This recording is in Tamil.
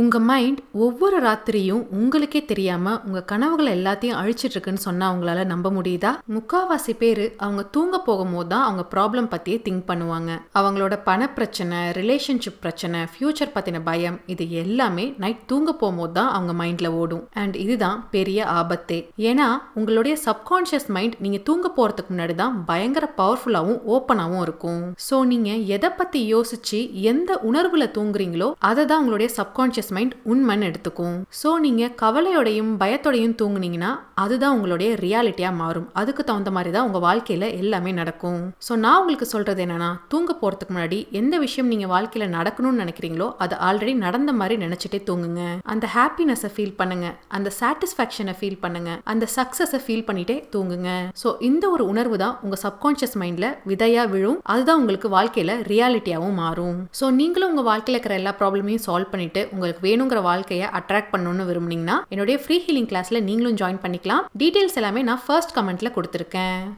உங்க மைண்ட் ஒவ்வொரு ராத்திரியும் உங்களுக்கே தெரியாம உங்க கனவுகளை எல்லாத்தையும் அழிச்சிட்டு இருக்குன்னு சொன்னா உங்களால நம்ப முடியுதா? முக்காவாசி பேரு அவங்க தூங்க போகும்போது தான் அவங்க ப்ராப்ளம் பத்தியே திங்க் பண்ணுவாங்க. அவங்களோட பண பிரச்சனை, ரிலேஷன்ஷிப் பிரச்சனை, ஃபியூச்சர் பத்தின பயம், இது எல்லாமே நைட் தூங்க போகும்போது தான் அவங்க மைண்ட்ல ஓடும். அண்ட் இதுதான் பெரிய ஆபத்தே. ஏன்னா உங்களுடைய சப்கான்ஷியஸ் மைண்ட் நீங்க தூங்க போறதுக்கு முன்னாடி தான் பயங்கர பவர்ஃபுல்லாவும் ஓப்பனாவும் இருக்கும். ஸோ நீங்க எதை பத்தி யோசிச்சு எந்த உணர்வுல தூங்குறீங்களோ அதை தான் உங்களுடைய சப்கான்ஷியஸ் மைண்ட் உண்மைன்னு எடுத்துக்கும். ஸோ நீங்க கவலையோடையும் பயத்தோடையும் தூங்குனீங்கன்னா அதுதான் உங்களுடைய ரியாலிட்டியா மாறும். அதுக்கு தகுந்த மாதிரி தான் உங்க வாழ்க்கையில எல்லாமே நடக்கும். ஸோ நான் உங்களுக்கு சொல்றது என்னன்னா, தூங்க போறதுக்கு முன்னாடி எந்த விஷயம் நீங்க வாழ்க்கையில நடக்கணும்னு நினைக்கிறீங்களோ அது ஆல்ரெடி நடந்த மாதிரி நினைச்சிட்டே தூங்குங்க. அந்த ஹாப்பினஸை ஃபீல் பண்ணுங்க, அந்த சாட்டிஸ்ஃபேக்ஷனை ஃபீல் பண்ணுங்க, அந்த சக்சஸை ஃபீல் பண்ணிட்டே தூங்குங்க. ஸோ இந்த ஒரு உணர்வு தான் உங்க சப்கான்ஷியஸ் மைண்ட்ல விதையா விழும். அதுதான் உங்களுக்கு வாழ்க்கையில ரியாலிட்டியாவும் மாறும். ஸோ நீங்களும் உங்க வாழ்க்கையில இருக்கிற எல்லா ப்ராப்ளமையும் சால்வ் பண்ணிட்டு உங்களுக்கு வேணுங்கிற வாழ்க்கையை அட்ராக்ட் பண்ணணும்னு விரும்புனீங்கன்னா என்னுடைய ஃப்ரீ ஹீலிங் கிளாஸ்ல நீங்களும் ஜாயின் பண்ணிக்கலாம். டீடைல்ஸ் எல்லாமே நான் ஃபர்ஸ்ட் கமெண்ட்ல கொடுத்துருக்கேன்.